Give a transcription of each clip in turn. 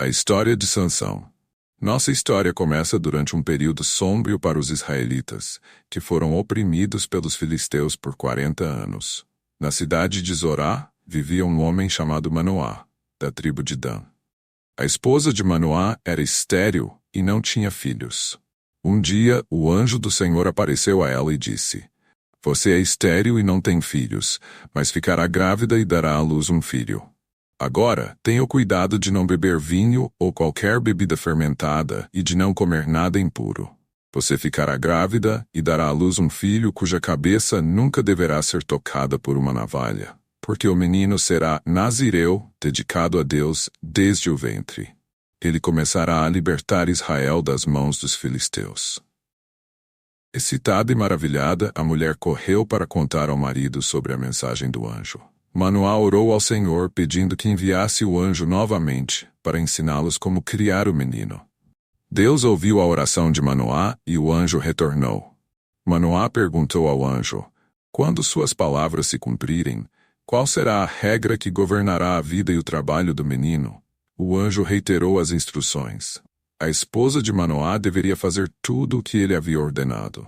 A história de Sansão. Nossa história começa durante um período sombrio para os israelitas, que foram oprimidos pelos filisteus por 40 anos. Na cidade de Zorá, vivia um homem chamado Manoá, da tribo de Dan. A esposa de Manoá era estéril e não tinha filhos. Um dia, o anjo do Senhor apareceu a ela e disse: "Você é estéril e não tem filhos, mas ficará grávida e dará à luz um filho. Agora, tenha o cuidado de não beber vinho ou qualquer bebida fermentada e de não comer nada impuro. Você ficará grávida e dará à luz um filho cuja cabeça nunca deverá ser tocada por uma navalha, porque o menino será nazireu, dedicado a Deus desde o ventre. Ele começará a libertar Israel das mãos dos filisteus." Excitada e maravilhada, a mulher correu para contar ao marido sobre a mensagem do anjo. Manoá orou ao Senhor pedindo que enviasse o anjo novamente para ensiná-los como criar o menino. Deus ouviu a oração de Manoá e o anjo retornou. Manoá perguntou ao anjo: "Quando suas palavras se cumprirem, qual será a regra que governará a vida e o trabalho do menino?" O anjo reiterou as instruções. A esposa de Manoá deveria fazer tudo o que ele havia ordenado.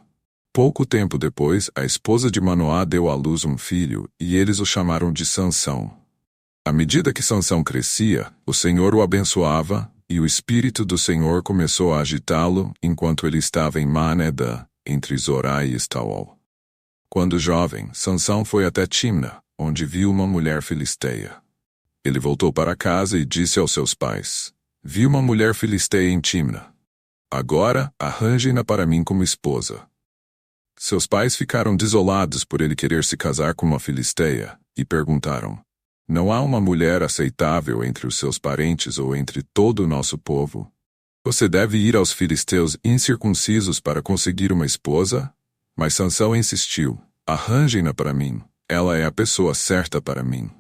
Pouco tempo depois, a esposa de Manoá deu à luz um filho, e eles o chamaram de Sansão. À medida que Sansão crescia, o Senhor o abençoava, e o Espírito do Senhor começou a agitá-lo enquanto ele estava em Maanedã, entre Zorá e Estaol. Quando jovem, Sansão foi até Timna, onde viu uma mulher filisteia. Ele voltou para casa e disse aos seus pais: "Vi uma mulher filisteia em Timna. Agora, arranjem-na para mim como esposa." Seus pais ficaram desolados por ele querer se casar com uma filisteia, e perguntaram: "Não há uma mulher aceitável entre os seus parentes ou entre todo o nosso povo? Você deve ir aos filisteus incircuncisos para conseguir uma esposa?" Mas Sansão insistiu: "Arranjem-na para mim. Ela é a pessoa certa para mim."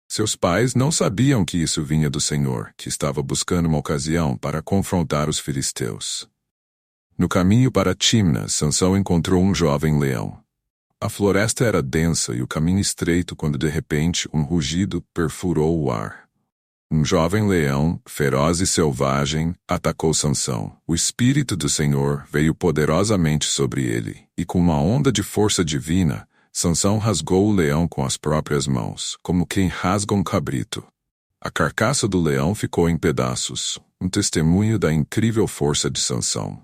Seus pais não sabiam que isso vinha do Senhor, que estava buscando uma ocasião para confrontar os filisteus. No caminho para Timna, Sansão encontrou um jovem leão. A floresta era densa e o caminho estreito quando de repente um rugido perfurou o ar. Um jovem leão, feroz e selvagem, atacou Sansão. O Espírito do Senhor veio poderosamente sobre ele, e com uma onda de força divina, Sansão rasgou o leão com as próprias mãos, como quem rasga um cabrito. A carcaça do leão ficou em pedaços, um testemunho da incrível força de Sansão.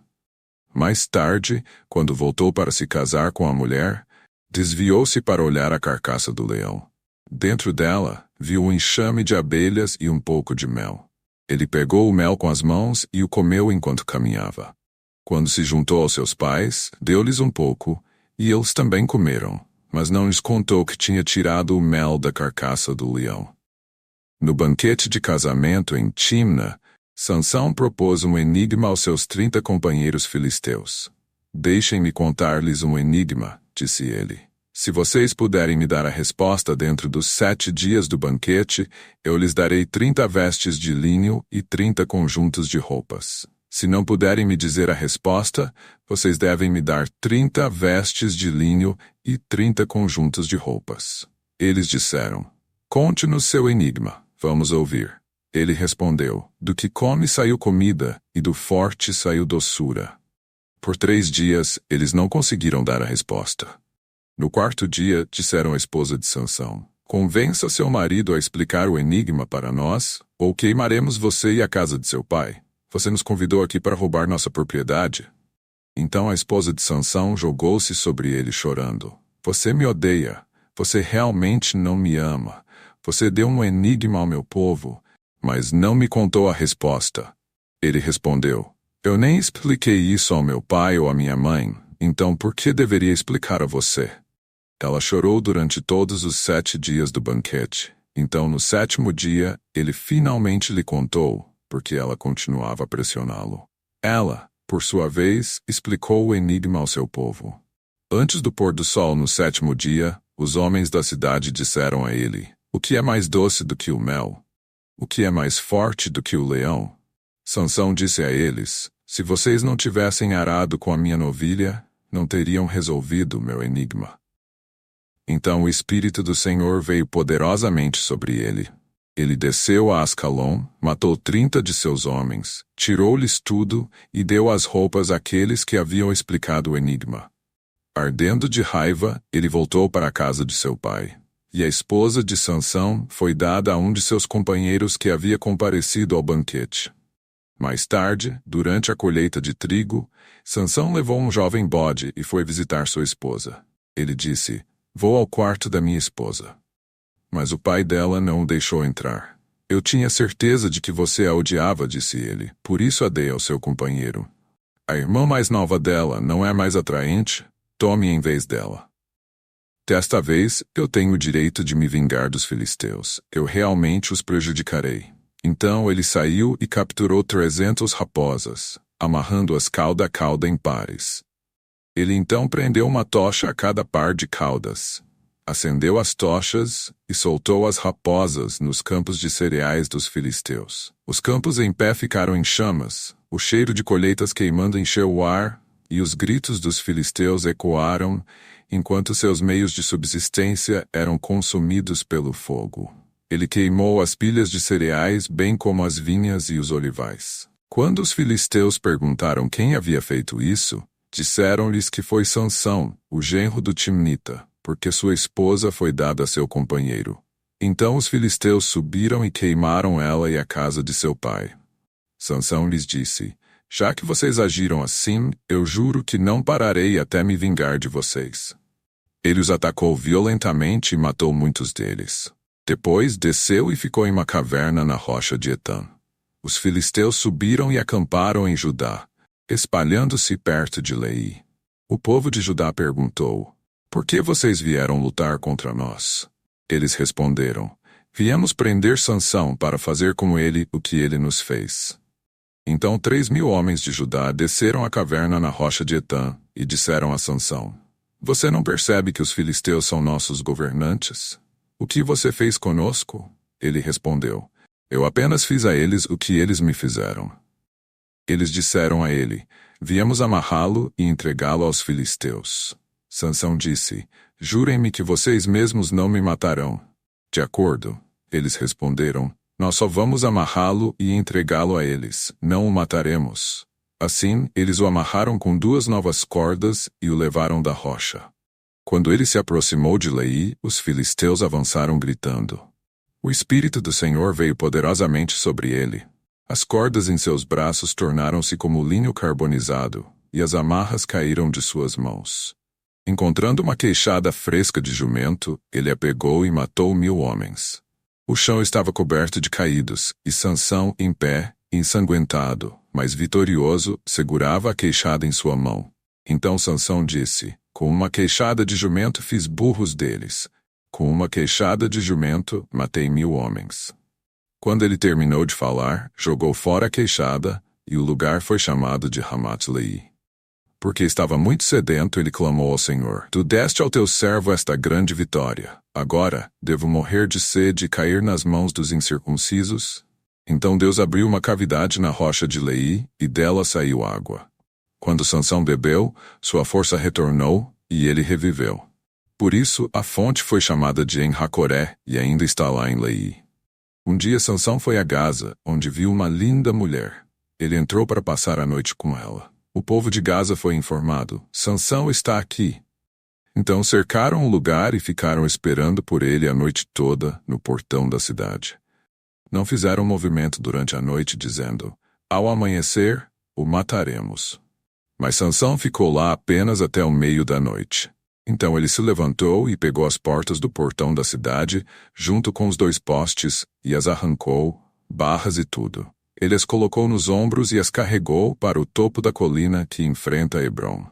Mais tarde, quando voltou para se casar com a mulher, desviou-se para olhar a carcaça do leão. Dentro dela, viu um enxame de abelhas e um pouco de mel. Ele pegou o mel com as mãos e o comeu enquanto caminhava. Quando se juntou aos seus pais, deu-lhes um pouco, e eles também comeram, mas não lhes contou que tinha tirado o mel da carcaça do leão. No banquete de casamento em Timna, Sansão propôs um enigma aos seus 30 companheiros filisteus. "Deixem-me contar-lhes um enigma", disse ele. "Se vocês puderem me dar a resposta dentro dos 7 dias do banquete, eu lhes darei 30 vestes de linho e 30 conjuntos de roupas. Se não puderem me dizer a resposta, vocês devem me dar 30 vestes de linho e 30 conjuntos de roupas." Eles disseram: "Conte-nos seu enigma, vamos ouvir." Ele respondeu: "Do que come saiu comida, e do forte saiu doçura." Por 3 dias, eles não conseguiram dar a resposta. No 4º dia, disseram à esposa de Sansão: "Convença seu marido a explicar o enigma para nós, ou queimaremos você e a casa de seu pai. Você nos convidou aqui para roubar nossa propriedade?" Então a esposa de Sansão jogou-se sobre ele chorando: "Você me odeia. Você realmente não me ama. Você deu um enigma ao meu povo, mas não me contou a resposta." Ele respondeu: "Eu nem expliquei isso ao meu pai ou à minha mãe, então por que deveria explicar a você?" Ela chorou durante todos os 7 dias do banquete. Então, no 7º dia, ele finalmente lhe contou, porque ela continuava a pressioná-lo. Ela, por sua vez, explicou o enigma ao seu povo. Antes do pôr do sol no 7º dia, os homens da cidade disseram a ele: "O que é mais doce do que o mel? O que é mais forte do que o leão?" Sansão disse a eles: "Se vocês não tivessem arado com a minha novilha, não teriam resolvido o meu enigma." Então o Espírito do Senhor veio poderosamente sobre ele. Ele desceu a Ascalon, matou 30 de seus homens, tirou-lhes tudo e deu as roupas àqueles que haviam explicado o enigma. Ardendo de raiva, ele voltou para a casa de seu pai. E a esposa de Sansão foi dada a um de seus companheiros que havia comparecido ao banquete. Mais tarde, durante a colheita de trigo, Sansão levou um jovem bode e foi visitar sua esposa. Ele disse: "Vou ao quarto da minha esposa." Mas o pai dela não o deixou entrar. "Eu tinha certeza de que você a odiava", disse ele, "por isso a dei ao seu companheiro. A irmã mais nova dela não é mais atraente? Tome em vez dela. Desta vez, eu tenho o direito de me vingar dos filisteus. Eu realmente os prejudicarei." Então ele saiu e capturou 300 raposas, amarrando-as cauda a cauda em pares. Ele então prendeu uma tocha a cada par de caudas. Acendeu as tochas e soltou as raposas nos campos de cereais dos filisteus. Os campos em pé ficaram em chamas, o cheiro de colheitas queimando encheu o ar, e os gritos dos filisteus ecoaram, enquanto seus meios de subsistência eram consumidos pelo fogo. Ele queimou as pilhas de cereais, bem como as vinhas e os olivais. Quando os filisteus perguntaram quem havia feito isso, disseram-lhes que foi Sansão, o genro do Timnita, porque sua esposa foi dada a seu companheiro. Então os filisteus subiram e queimaram ela e a casa de seu pai. Sansão lhes disse: "Já que vocês agiram assim, eu juro que não pararei até me vingar de vocês." Ele os atacou violentamente e matou muitos deles. Depois desceu e ficou em uma caverna na rocha de Etã. Os filisteus subiram e acamparam em Judá, espalhando-se perto de Leí. O povo de Judá perguntou: "Por que vocês vieram lutar contra nós?" Eles responderam: "Viemos prender Sansão para fazer com ele o que ele nos fez." Então 3.000 homens de Judá desceram a caverna na rocha de Etã e disseram a Sansão: "Você não percebe que os filisteus são nossos governantes? O que você fez conosco?" Ele respondeu: "Eu apenas fiz a eles o que eles me fizeram." Eles disseram a ele: "Viemos amarrá-lo e entregá-lo aos filisteus." Sansão disse: "Jurem-me que vocês mesmos não me matarão." "De acordo." Eles responderam: "Nós só vamos amarrá-lo e entregá-lo a eles, não o mataremos." Assim, eles o amarraram com 2 novas cordas e o levaram da rocha. Quando ele se aproximou de Leí, os filisteus avançaram gritando. O Espírito do Senhor veio poderosamente sobre ele. As cordas em seus braços tornaram-se como linho carbonizado, e as amarras caíram de suas mãos. Encontrando uma queixada fresca de jumento, ele a pegou e matou 1.000 homens. O chão estava coberto de caídos, e Sansão, em pé, ensanguentado, mas vitorioso, segurava a queixada em sua mão. Então Sansão disse: "Com uma queixada de jumento fiz burros deles. Com uma queixada de jumento matei 1.000 homens." Quando ele terminou de falar, jogou fora a queixada, e o lugar foi chamado de Ramat-Leí. Porque estava muito sedento, ele clamou ao Senhor: "Tu deste ao teu servo esta grande vitória. Agora, devo morrer de sede e cair nas mãos dos incircuncisos?" Então Deus abriu uma cavidade na rocha de Leí, e dela saiu água. Quando Sansão bebeu, sua força retornou, e ele reviveu. Por isso, a fonte foi chamada de En-Hacoré, e ainda está lá em Leí. Um dia Sansão foi a Gaza, onde viu uma linda mulher. Ele entrou para passar a noite com ela. O povo de Gaza foi informado: "Sansão está aqui." Então cercaram o lugar e ficaram esperando por ele a noite toda, no portão da cidade. Não fizeram movimento durante a noite, dizendo: "Ao amanhecer, o mataremos." Mas Sansão ficou lá apenas até o meio da noite. Então ele se levantou e pegou as portas do portão da cidade, junto com os 2 postes, e as arrancou, barras e tudo. Ele as colocou nos ombros e as carregou para o topo da colina que enfrenta Hebrom.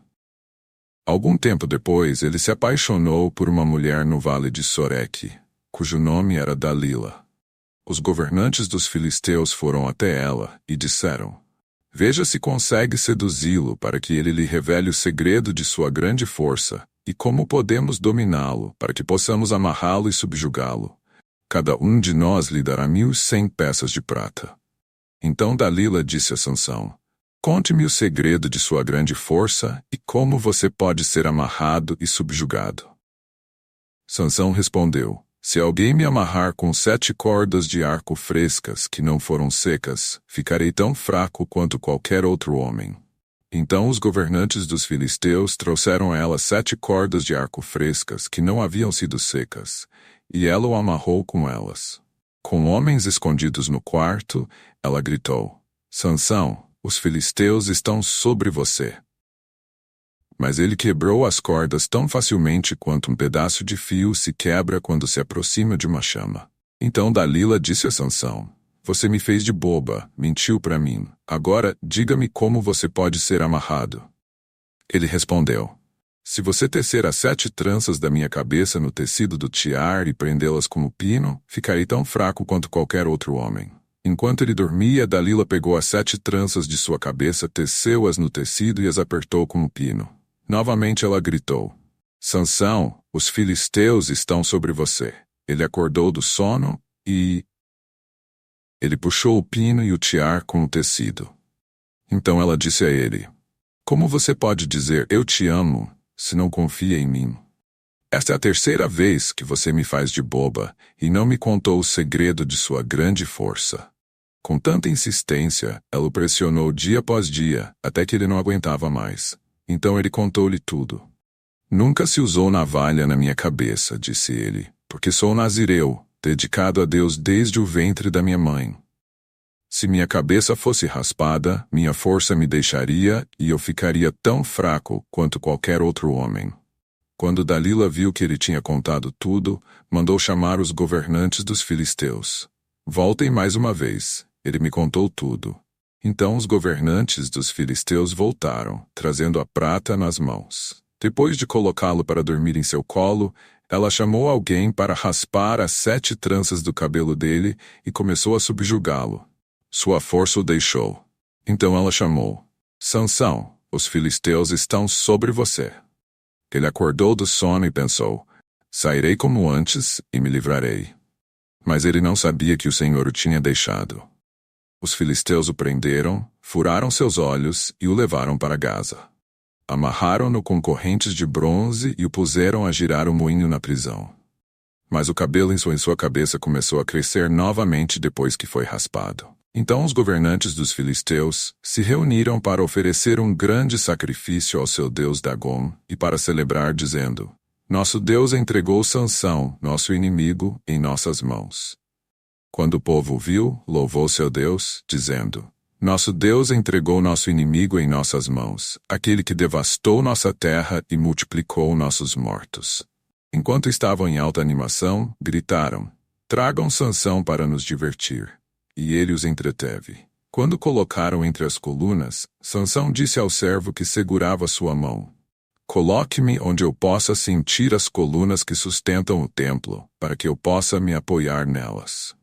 Algum tempo depois, ele se apaixonou por uma mulher no vale de Soreque, cujo nome era Dalila. Os governantes dos filisteus foram até ela e disseram: "Veja se consegue seduzi-lo para que ele lhe revele o segredo de sua grande força, e como podemos dominá-lo, para que possamos amarrá-lo e subjugá-lo. Cada um de nós lhe dará 1.100 peças de prata." Então Dalila disse a Sansão: "Conte-me o segredo de sua grande força e como você pode ser amarrado e subjugado." Sansão respondeu: Se alguém me amarrar com 7 cordas de arco frescas que não foram secas, ficarei tão fraco quanto qualquer outro homem. Então os governantes dos filisteus trouxeram a ela 7 cordas de arco frescas que não haviam sido secas, e ela o amarrou com elas. Com homens escondidos no quarto, ela gritou: Sansão, os filisteus estão sobre você. Mas ele quebrou as cordas tão facilmente quanto um pedaço de fio se quebra quando se aproxima de uma chama. Então Dalila disse a Sansão: Você me fez de boba, mentiu para mim. Agora, diga-me como você pode ser amarrado. Ele respondeu: Se você tecer as 7 tranças da minha cabeça no tecido do tiar e prendê-las como pino, ficarei tão fraco quanto qualquer outro homem. Enquanto ele dormia, Dalila pegou as 7 tranças de sua cabeça, teceu-as no tecido e as apertou como pino. Novamente ela gritou: Sansão, os filisteus estão sobre você. Ele acordou do sono e... Ele puxou o pino e o tiar com o tecido. Então ela disse a ele: Como você pode dizer eu te amo, se não confia em mim? Esta é a 3ª vez que você me faz de boba e não me contou o segredo de sua grande força. Com tanta insistência, ela o pressionou dia após dia, até que ele não aguentava mais. Então ele contou-lhe tudo. Nunca se usou navalha na minha cabeça, disse ele, porque sou nazireu, dedicado a Deus desde o ventre da minha mãe. Se minha cabeça fosse raspada, minha força me deixaria e eu ficaria tão fraco quanto qualquer outro homem. Quando Dalila viu que ele tinha contado tudo, mandou chamar os governantes dos filisteus. Voltem mais uma vez, ele me contou tudo. Então os governantes dos filisteus voltaram, trazendo a prata nas mãos. Depois de colocá-lo para dormir em seu colo, ela chamou alguém para raspar as 7 tranças do cabelo dele e começou a subjugá-lo. Sua força o deixou. Então ela chamou: Sansão, os filisteus estão sobre você. Ele acordou do sono e pensou: Sairei como antes e me livrarei. Mas ele não sabia que o Senhor o tinha deixado. Os filisteus o prenderam, furaram seus olhos e o levaram para Gaza. Amarraram-no com correntes de bronze e o puseram a girar o moinho na prisão. Mas o cabelo em sua cabeça começou a crescer novamente depois que foi raspado. Então os governantes dos filisteus se reuniram para oferecer um grande sacrifício ao seu deus Dagom e para celebrar, dizendo: Nosso Deus entregou Sansão, nosso inimigo, em nossas mãos. Quando o povo viu, louvou seu Deus, dizendo: Nosso Deus entregou nosso inimigo em nossas mãos, aquele que devastou nossa terra e multiplicou nossos mortos. Enquanto estavam em alta animação, gritaram: Tragam Sansão para nos divertir. E ele os entreteve. Quando colocaram entre as colunas, Sansão disse ao servo que segurava sua mão: Coloque-me onde eu possa sentir as colunas que sustentam o templo, para que eu possa me apoiar nelas.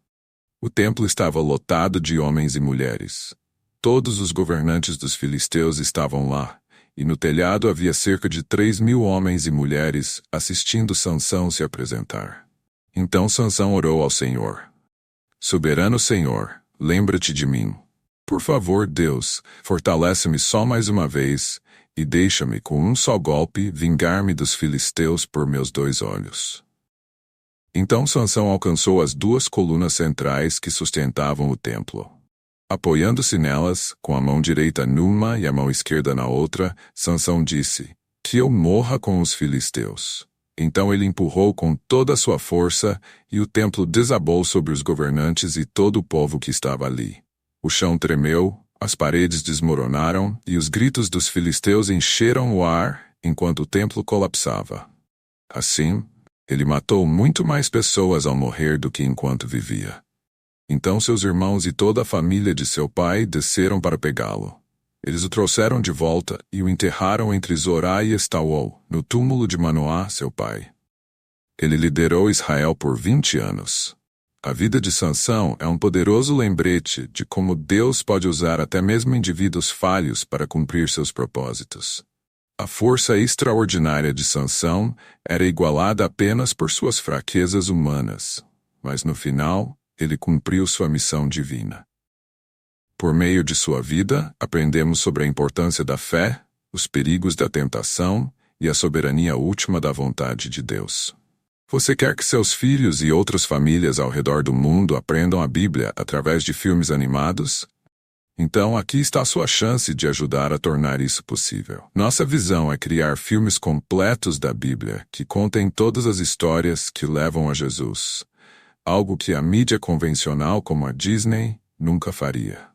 O templo estava lotado de homens e mulheres. Todos os governantes dos filisteus estavam lá, e no telhado havia cerca de 3.000 homens e mulheres assistindo Sansão se apresentar. Então Sansão orou ao Senhor: Soberano Senhor, lembra-te de mim. Por favor, Deus, fortalece-me só mais uma vez, e deixa-me com um só golpe vingar-me dos filisteus por meus 2 olhos. Então Sansão alcançou as 2 colunas centrais que sustentavam o templo. Apoiando-se nelas, com a mão direita numa e a mão esquerda na outra, Sansão disse: Que eu morra com os filisteus. Então ele empurrou com toda a sua força, e o templo desabou sobre os governantes e todo o povo que estava ali. O chão tremeu, as paredes desmoronaram, e os gritos dos filisteus encheram o ar, enquanto o templo colapsava. Assim, ele matou muito mais pessoas ao morrer do que enquanto vivia. Então seus irmãos e toda a família de seu pai desceram para pegá-lo. Eles o trouxeram de volta e o enterraram entre Zorá e Estaol, no túmulo de Manoá, seu pai. Ele liderou Israel por 20 anos. A vida de Sansão é um poderoso lembrete de como Deus pode usar até mesmo indivíduos falhos para cumprir seus propósitos. A força extraordinária de Sansão era igualada apenas por suas fraquezas humanas, mas no final, ele cumpriu sua missão divina. Por meio de sua vida, aprendemos sobre a importância da fé, os perigos da tentação e a soberania última da vontade de Deus. Você quer que seus filhos e outras famílias ao redor do mundo aprendam a Bíblia através de filmes animados? Então aqui está a sua chance de ajudar a tornar isso possível. Nossa visão é criar filmes completos da Bíblia que contem todas as histórias que levam a Jesus, algo que a mídia convencional como a Disney nunca faria.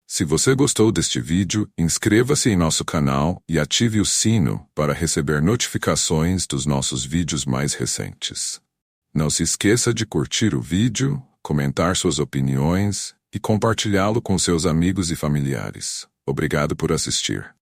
Se você gostou deste vídeo, inscreva-se em nosso canal e ative o sino para receber notificações dos nossos vídeos mais recentes. Não se esqueça de curtir o vídeo, comentar suas opiniões e compartilhá-lo com seus amigos e familiares. Obrigado por assistir.